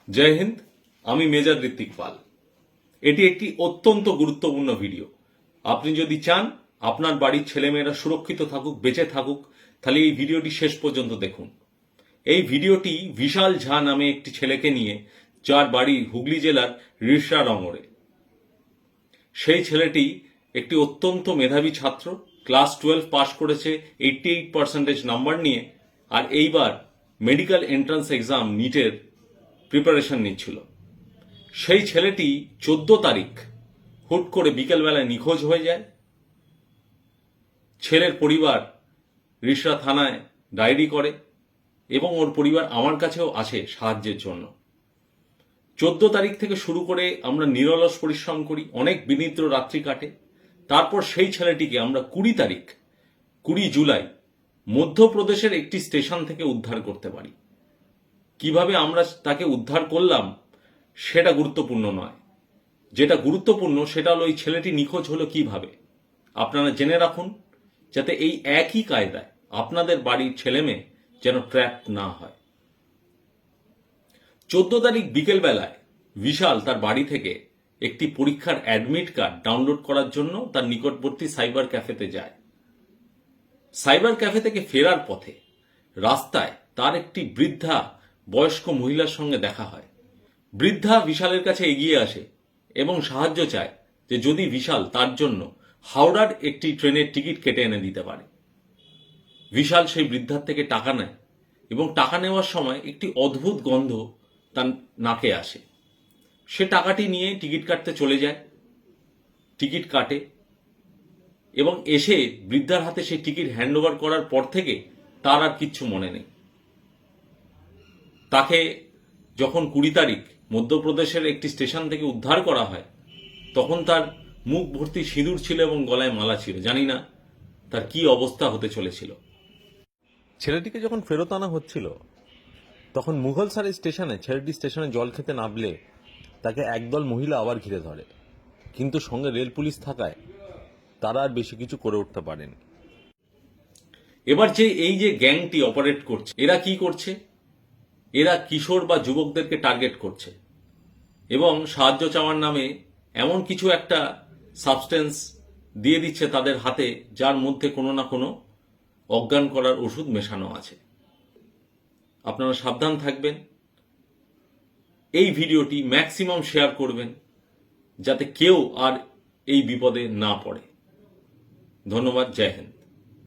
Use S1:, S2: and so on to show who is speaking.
S1: জয় হিন্দ। আমি মেজর ঋত্বিক পাল। এটি একটি অত্যন্ত গুরুত্বপূর্ণ ভিডিও। আপনি যদি চান আপনার বাড়ির ছেলেমেয়েরা সুরক্ষিত থাকুক, বেঁচে থাকুক, তাহলে এই ভিডিওটি শেষ পর্যন্ত দেখুন। এই ভিডিওটি বিশাল ঝা নামে একটি ছেলেকে নিয়ে, যার বাড়ি হুগলি জেলার রিষড়া রঙরে। সেই ছেলেটি একটি অত্যন্ত মেধাবী ছাত্র, ক্লাস 12 পাশ করেছে 88% নাম্বার নিয়ে, আর এইবার মেডিকেল এন্ট্রান্স এক্সাম নিটের প্রিপারেশন নিচ্ছিল। সেই ছেলেটি 14 তারিখ হুট করে বিকেলবেলায় নিখোঁজ হয়ে যায়। ছেলের পরিবার রিষড়া থানায় ডায়েরি করে এবং ওর পরিবার আমার কাছেও আসে সাহায্যের জন্য। 14 তারিখ থেকে শুরু করে আমরা নিরলস পরিশ্রম করি, অনেক বিনিদ্র রাত্রি কাটে। তারপর সেই ছেলেটিকে আমরা 20 জুলাই মধ্যপ্রদেশের একটি স্টেশন থেকে উদ্ধার করতে পারি। কিভাবে আমরা তাকে উদ্ধার করলাম সেটা গুরুত্বপূর্ণ নয়। যেটা গুরুত্বপূর্ণ সেটা হলো এই ছেলেটি নিখোঁজ হলো কিভাবে। আপনারা জেনে রাখুন, যাতে এই একই কায়দায় আপনাদের বাড়ির ছেলেমেয়ে যেন ট্র্যাপ না হয়। 14 তারিখ বিকেলবেলায় বিশাল তার বাড়ি থেকে একটি পরীক্ষার অ্যাডমিট কার্ড ডাউনলোড করার জন্য তার নিকটবর্তী সাইবার ক্যাফেতে যায়। সাইবার ক্যাফে থেকে ফেরার পথে রাস্তায় তার একটি বৃদ্ধা বয়স্ক মহিলার সঙ্গে দেখা হয়। বৃদ্ধা বিশালের কাছে এগিয়ে আসে এবং সাহায্য চায় যে যদি বিশাল তার জন্য হাওড়ার একটি ট্রেনের টিকিট কেটে এনে দিতে পারে। বিশাল সেই বৃদ্ধার থেকে টাকা নেয় এবং টাকা নেওয়ার সময় একটি অদ্ভুত গন্ধ তার নাকে আসে। সে টাকাটি নিয়ে টিকিট কাটতে চলে যায়, টিকিট কাটে এবং এসে বৃদ্ধার হাতে সেই টিকিট হ্যান্ডওভার করার পর থেকে তার আর কিচ্ছু মনে নেই। তাকে যখন 20 তারিখ মধ্যপ্রদেশের একটি স্টেশন থেকে উদ্ধার করা হয়, তখন তার মুখ ভর্তি সিঁদুর ছিল এবং গলায় মালা ছিল। জানি না তার কি অবস্থা হতে চলেছিল।
S2: ছেলেটিকে যখন ফেরত আনা হচ্ছিল, তখন মুঘলসারি স্টেশনে ছেলেটি স্টেশনে জল খেতে নামলে তাকে একদল মহিলা আবার ঘিরে ধরে, কিন্তু সঙ্গে রেল পুলিশ থাকায় তারা আর বেশি কিছু করে উঠতে পারেনি।
S1: এবার এই যে গ্যাংটি অপারেট করছে, এরা কি করছে? এরা কিশোর বা যুবকদেরকে টার্গেট করছে এবং সাহায্য চাওয়ার নামে এমন কিছু একটা সাবস্টেন্স দিয়ে দিচ্ছে তাদের হাতে, যার মধ্যে কোনো না কোনো অজ্ঞান করার ওষুধ মেশানো আছে। আপনারা সাবধান থাকবেন। এই ভিডিওটি ম্যাক্সিমাম শেয়ার করবেন, যাতে কেউ আর এই বিপদে না পড়ে। ধন্যবাদ। জয় হিন্দ।